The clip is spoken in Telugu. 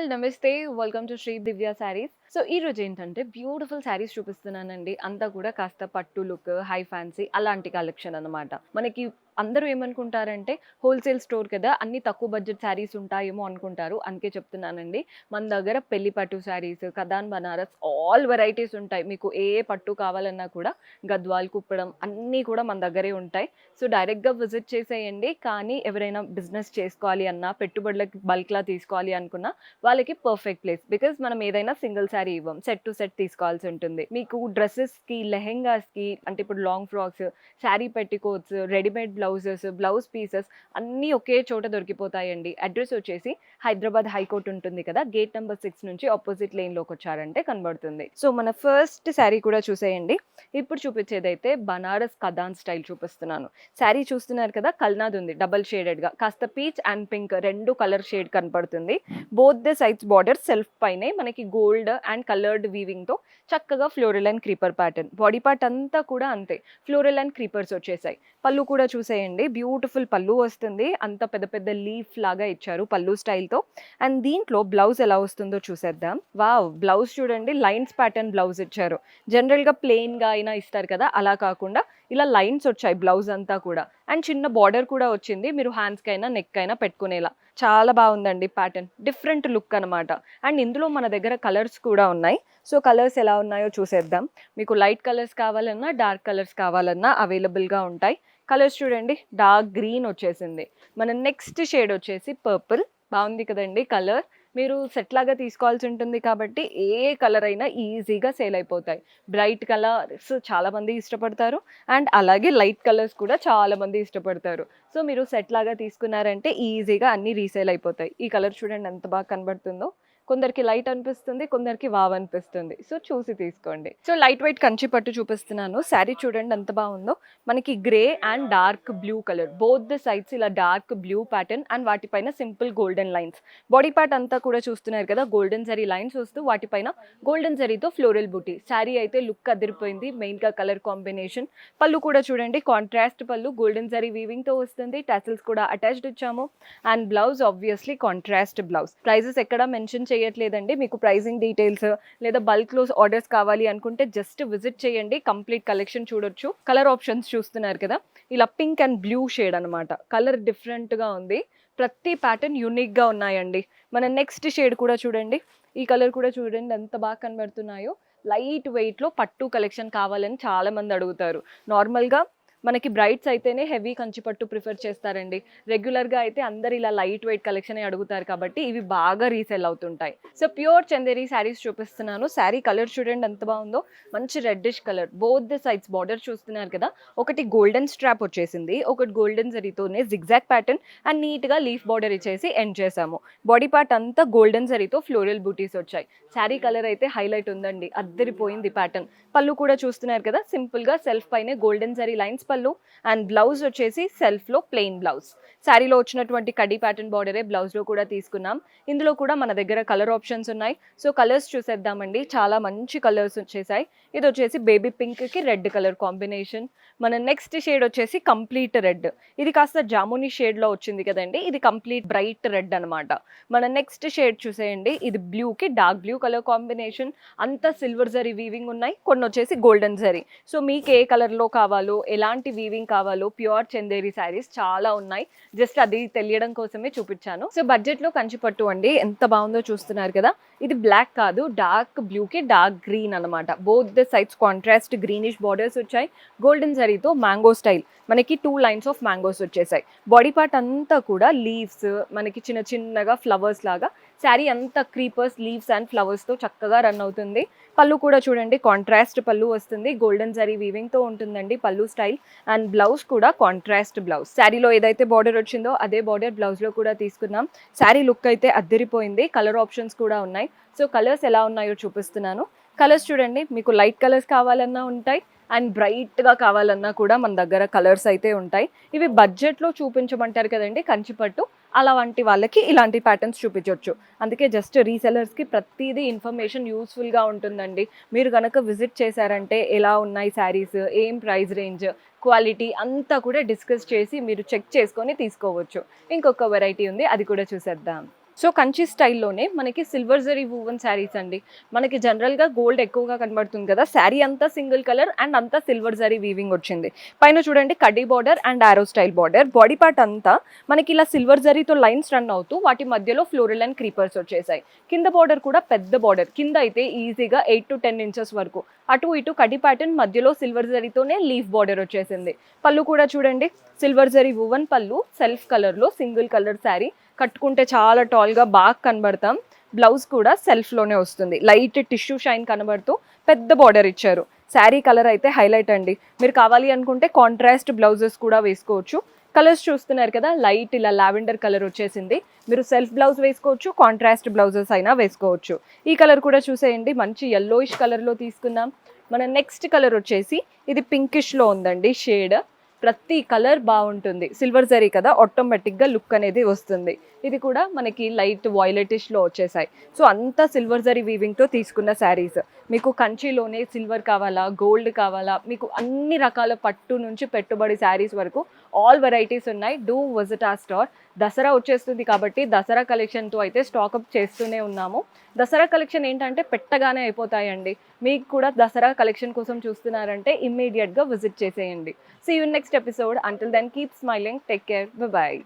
ఆల్ నమస్తే. Welcome to Shri Divya sarees. So ఈ రోజు ఏంటంటే బ్యూటిఫుల్ శారీస్ చూపిస్తున్నానండి. అంతా కూడా కాస్త పట్టు లుక్, హై ఫ్యాన్సీ అలాంటి కలెక్షన్ అన్నమాట. మనకి అందరూ ఏమనుకుంటారంటే హోల్‌సేల్ స్టోర్ కదా! అన్ని తక్కువ బడ్జెట్ శారీస్ ఉంటాయేమో అనుకుంటారు. అందుకే చెప్తున్నానండి. మన దగ్గర పెళ్లి పట్టు శారీస్, కథాన్ బనారస్ ఆల్ వెరైటీస్ ఉంటాయి. మీకు ఏ పట్టు కావాలన్నా కూడా గద్వాల్, కుప్పడం అన్నీ కూడా మన దగ్గరే ఉంటాయి. సో డైరెక్ట్‌గా విజిట్ చేసేయండి. కానీ ఎవరైనా బిజినెస్ చేసుకోవాలి అన్నా, పెట్టుబడులకి బల్క్‌లా తీసుకోవాలి అనుకున్నా వాళ్ళకి పర్ఫెక్ట్ ప్లేస్. బికాజ్ మనం ఏదైనా సింగిల్ శారీ ఇవ్వం. సెట్ టు సెట్ తీసుకోవాల్సి ఉంటుంది. మీకు డ్రెసెస్‌కి, లెహెంగాస్‌కి అంటే ఇప్పుడు long frocks, sari petticoats, readymade blouses, blouse pieces అన్నీ ఒకే చోట దొరికిపోతాయండి. అడ్రస్ వచ్చేసి హైదరాబాద్ హైకోర్ట్ ఉంటుంది కదా! గేట్ నంబర్ 6 నుంచి ఆపోజిట్ లేన్‌లోకి వచ్చారంటే కనబడుతుంది. సో మన ఫస్ట్ శారీ కూడా చూసేయండి. ఇప్పుడు చూపించేదైతే బనారస్ కథాన్ స్టైల్ చూపిస్తున్నాను. శారీ చూస్తున్నారు కదా! కల్నాద్ ఉంది డబుల్ షేడెడ్‌గా. కాస్త peach and pink 2 colour shade కనపడుతుంది. Both the sides border self పైనే మనకి గోల్డ్ అండ్ కలర్డ్ వీవింగ్‌తో చక్కగా floral and creeper pattern. Body part అంతా కూడా అంతే. ఫ్లోరల్ అండ్ క్రీపర్స్ వచ్చేసాయి. పళ్ళు కూడా చూసేయండి. బ్యూటిఫుల్ పళ్ళు వస్తుంది. అంత పెద్ద పెద్ద లీఫ్ లాగా ఇచ్చారు పళ్ళు స్టైల్‌తో. అండ్ దీంట్లో బ్లౌజ్ ఎలా వస్తుందో చూసేద్దాం. వావ్! బ్లౌజ్ చూడండి లైన్స్ ప్యాటర్న్ బ్లౌజ్ ఇచ్చారు. జనరల్‌గా ప్లెయిన్‌గా అయినా ఇస్తారు కదా! అలా కాకుండా ఇలా లైన్స్ వచ్చాయి బ్లౌజ్ అంతా కూడా. అండ్ చిన్న బార్డర్ కూడా వచ్చింది. మీరు హ్యాండ్స్‌కైనా, నెక్‌కైనా పెట్టుకునేలా. చాలా బాగుందండి ప్యాటర్న్. డిఫరెంట్ లుక్ అనమాట. అండ్ ఇందులో మన దగ్గర కలర్స్ కూడా ఉన్నాయి. సో కలర్స్ ఎలా ఉన్నాయో చూసేద్దాం. మీకు లైట్ కలర్స్ కావాలన్నా, డార్క్ కలర్స్ కావాలన్నా అవైలబుల్‌గా ఉంటాయి. కలర్స్ చూడండి డార్క్ గ్రీన్ వచ్చేసింది. మన నెక్స్ట్ షేడ్ వచ్చేసి పర్పుల్. బాగుంది కదండీ కలర్. మీరు సెట్ లాగా తీసుకోవాల్సి ఉంటుంది కాబట్టి ఏ కలర్ అయినా ఈజీగా సేల్ అయిపోతాయి. బ్రైట్ కలర్స్ చాలామంది ఇష్టపడతారు. అండ్ అలాగే లైట్ కలర్స్ కూడా చాలామంది ఇష్టపడతారు. సో మీరు సెట్ లాగా తీసుకున్నారంటే ఈజీగా అన్నీ రీసేల్ అయిపోతాయి. ఈ కలర్ చూడండి ఎంత బాగా కనబడుతుందో. కొందరికి లైట్ అనిపిస్తుంది, కొందరికి వావ్ అనిపిస్తుంది. సో చూసి తీసుకోండి. సో లైట్ వెయిట్ కంచి పట్టు చూపిస్తున్నాను. శారీ చూడండి ఎంత బాగుందో. మనకి grey and dark blue colour both the sides ఇలా డార్క్ బ్లూ ప్యాటర్న్ అండ్ వాటిపైన simple golden lines. Body part అంతా కూడా చూస్తున్నారు కదా గోల్డెన్ జరీ లైన్స్ వస్తూ వాటిపైన గోల్డెన్ జరీతో ఫ్లోరల్ బూటీ. శారీ అయితే లుక్ అదిరిపోయింది. మెయిన్గా కలర్ కాంబినేషన్. పళ్ళు కూడా చూడండి కాంట్రాస్ట్ పళ్ళు గోల్డెన్ జరీ వీవింగ్తో వస్తుంది. టాసిల్స్ కూడా అటాచ్డ్ ఇచ్చాము. And blouse obviously contrast blouse. Prices ఎక్కడ మెన్షన్ చేయట్లేదండి. మీకు ప్రైజింగ్ డీటెయిల్స్ లేదా బల్క్లో ఆర్డర్స్ కావాలి అనుకుంటే జస్ట్ విజిట్ చేయండి. కంప్లీట్ కలెక్షన్ చూడొచ్చు. కలర్ ఆప్షన్స్ చూస్తున్నారు కదా ఇలా పింక్ అండ్ బ్లూ షేడ్ అనమాట. కలర్ డిఫరెంట్గా ఉంది. ప్రతి ప్యాటర్న్ యూనిక్గా ఉన్నాయండి. మన నెక్స్ట్ షేడ్ కూడా చూడండి. ఈ కలర్ కూడా చూడండి ఎంత బాగా కనబడుతున్నాయో. లైట్ వెయిట్లో పట్టు కలెక్షన్ కావాలని చాలామంది అడుగుతారు. నార్మల్గా మనకి బ్రైడ్స్ అయితేనే హెవీ కంచిపట్టు ప్రిఫర్ చేస్తారండి. రెగ్యులర్గా అయితే అందరు ఇలా లైట్ వెయిట్ కలెక్షనే అడుగుతారు కాబట్టి ఇవి బాగా రీసేల్ అవుతుంటాయి. సో ప్యూర్ చందేరి శారీస్ చూపిస్తున్నాను. శారీ కలర్ చూడండి ఎంత బాగుందో. మంచి reddish colour. Both the sides border చూస్తున్నారు కదా. ఒకటి గోల్డెన్ స్ట్రాప్ వచ్చేసింది, ఒకటి గోల్డెన్ జరీతోనే జిగ్జాగ్ ప్యాటర్న్ అండ్ నీట్గా లీఫ్ బార్డర్ ఇచ్చేసి ఎండ్ చేసాము. బాడీ పార్ట్ అంతా గోల్డెన్ జరీతో ఫ్లోరల్ బూటీస్ వచ్చాయి. శారీ కలర్ అయితే హైలైట్ ఉందండి. అద్దరిపోయింది ప్యాటర్న్. పళ్ళు కూడా చూస్తున్నారు కదా సింపుల్గా సెల్ఫ్ పైనే గోల్డెన్ జరీ లైన్స్ పళ్ళు అండ్ బ్లౌజ్ వచ్చేసి సెల్ఫ్లో ప్లెయిన్ బ్లౌజ్. శారీలో వచ్చినటువంటి కడ్డీ ప్యాటర్న్ బార్డరే బ్లౌజ్లో కూడా తీసుకున్నాం. ఇందులో కూడా మన దగ్గర కలర్ ఆప్షన్స్ ఉన్నాయి. సో కలర్స్ చూసేద్దామండి. చాలా మంచి కలర్స్ వచ్చేసాయి. ఇది వచ్చేసి బేబీ పింక్కి రెడ్ కలర్ కాంబినేషన్. మన నెక్స్ట్ షేడ్ వచ్చేసి కంప్లీట్ రెడ్. ఇది కాస్త జామునీ షేడ్లో వచ్చింది కదండి. ఇది కంప్లీట్ బ్రైట్ రెడ్ అనమాట. మన నెక్స్ట్ షేడ్ చూసేయండి. ఇది బ్లూకి డార్క్ బ్లూ కలర్ కాంబినేషన్. అంతా సిల్వర్ జరీ వీవింగ్ ఉన్నాయి. కొన్ని వచ్చేసి గోల్డెన్ జరీ. సో మీకు ఏ కలర్లో కావాలో ఎలాంటి వీవింగ్ కావాలో ప్యూర్ చందేరి శారీస్ చాలా ఉన్నాయి. జస్ట్ అది తెలియడం కోసమే చూపించాను. సో బడ్జెట్లో కంచిపట్టు అండి. ఎంత బాగుందో చూస్తున్నారు కదా. ఇది బ్లాక్ కాదు డార్క్ బ్లూకి డార్క్ గ్రీన్ అనమాట. Both the sides contrast greenish borders వచ్చాయి. గోల్డెన్ జరీతో మ్యాంగో స్టైల్ మనకి 2 లైన్స్ ఆఫ్ మ్యాంగోస్ వచ్చేసాయి. బాడీ పార్ట్ అంతా కూడా లీవ్స్ మనకి చిన్న చిన్నగా ఫ్లవర్స్ లాగా. శారీ అంతా క్రీపర్స్ లీవ్స్ అండ్ ఫ్లవర్స్తో చక్కగా రన్ అవుతుంది. పళ్ళు కూడా చూడండి కాంట్రాస్ట్ పళ్ళు వస్తుంది. గోల్డెన్ జరీ వీవింగ్తో ఉంటుందండి పళ్ళు స్టైల్. అండ్ బ్లౌజ్ కూడా కాంట్రాస్ట్ బ్లౌజ్. శారీలో ఏదైతే బార్డర్ వచ్చిందో అదే బార్డర్ బ్లౌజ్లో కూడా తీసుకున్నాం. శారీ లుక్ అయితే అద్దరిపోయింది. కలర్ ఆప్షన్స్ కూడా ఉన్నాయి. సో కలర్స్ ఎలా ఉన్నాయో చూపిస్తున్నాను. కలర్స్ చూడండి. మీకు లైట్ కలర్స్ కావాలన్నా ఉంటాయి అండ్ బ్రైట్గా కావాలన్నా కూడా మన దగ్గర కలర్స్ అయితే ఉంటాయి. ఇవి బడ్జెట్లో చూపించమంటారు కదండి కంచిపట్టు. అలాంటి వాళ్ళకి ఇలాంటి ప్యాటర్న్స్ చూపించవచ్చు. అందుకే జస్ట్ రీసెలర్స్కి ప్రతిదీ ఇన్ఫర్మేషన్ యూస్ఫుల్గా ఉంటుందండి. మీరు కనుక విజిట్ చేశారంటే ఎలా ఉన్నాయి శారీస్, ఏం ప్రైస్ రేంజ్, క్వాలిటీ అంతా కూడా డిస్కస్ చేసి మీరు చెక్ చేసుకొని తీసుకోవచ్చు. ఇంకొక వెరైటీ ఉంది అది కూడా చూసేద్దాం. సో కంచి స్టైల్లోనే మనకి సిల్వర్ జరీ వూవన్ శారీస్ అండి. మనకి జనరల్గా గోల్డ్ ఎక్కువగా కనబడుతుంది కదా, శారీ అంతా సింగిల్ కలర్ అండ్ అంతా సిల్వర్ జరీ వీవింగ్ వచ్చింది. పైన చూడండి కడ్డీ బార్డర్ అండ్ ఆరో స్టైల్ బార్డర్. బాడీ పార్ట్ అంతా మనకి ఇలా సిల్వర్ జరీతో లైన్స్ రన్ అవుతూ వాటి మధ్యలో ఫ్లోరల్ అండ్ క్రీపర్స్ వచ్చేసాయి. కింద బార్డర్ కూడా పెద్ద బార్డర్, కింద అయితే ఈజీగా 8 to 10 ఇంచెస్ వరకు. అటు ఇటు కడ్డీ ప్యాటర్న్, మధ్యలో సిల్వర్ జరీతోనే లీఫ్ బార్డర్ వచ్చేసింది. పళ్ళు కూడా చూడండి సిల్వర్ జరీ వూవన్ పళ్ళు, సెల్ఫ్ కలర్లో సింగిల్ కలర్ శారీ. కట్టుకుంటే చాలా టాల్గా బాగా కనబడతాం. బ్లౌజ్ కూడా సెల్ఫ్లోనే వస్తుంది. లైట్ టిష్యూ షైన్ కనబడుతూ పెద్ద బార్డర్ ఇచ్చారు. శారీ కలర్ అయితే హైలైట్ అండి. మీరు కావాలి అనుకుంటే కాంట్రాస్ట్ బ్లౌజెస్ కూడా వేసుకోవచ్చు. కలర్స్ చూస్తున్నారు కదా, లైట్ ఇలా లావెండర్ కలర్ వచ్చేసింది. మీరు సెల్ఫ్ బ్లౌజ్ వేసుకోవచ్చు, కాంట్రాస్ట్ బ్లౌజెస్ అయినా వేసుకోవచ్చు. ఈ కలర్ కూడా చూసేయండి, మంచి yellowish కలర్లో తీసుకుందాం. మన నెక్స్ట్ కలర్ వచ్చేసి ఇది పింకిష్లో ఉందండి షేడ్. ప్రతి కలర్ బాగుంటుంది. సిల్వర్ జరీ కదా, ఆటోమేటిక్గా లుక్ అనేది వస్తుంది. ఇది కూడా మనకి లైట్ వాయిలెటిష్లో వచ్చేసాయి. సో అంతా సిల్వర్ జరీ వీవింగ్తో తీసుకున్న శారీస్. మీకు కంచిలోనే సిల్వర్ కావాలా, గోల్డ్ కావాలా, మీకు అన్ని రకాల పట్టు నుంచి పెట్టుబడి శారీస్ వరకు ఆల్ వెరైటీస్ ఉన్నాయి. డూ విజిట్ ఆ స్టోర్. దసరా వచ్చేస్తుంది కాబట్టి దసరా కలెక్షన్తో అయితే స్టాకప్ చేస్తూనే ఉన్నాము. దసరా కలెక్షన్ ఏంటంటే పెట్టగానే అయిపోతాయండి. మీకు కూడా దసరా కలెక్షన్ కోసం చూస్తున్నారంటే ఇమ్మీడియట్గా విజిట్ చేసేయండి. See you in next episode. Until then, keep smiling. Take care. Bye-bye.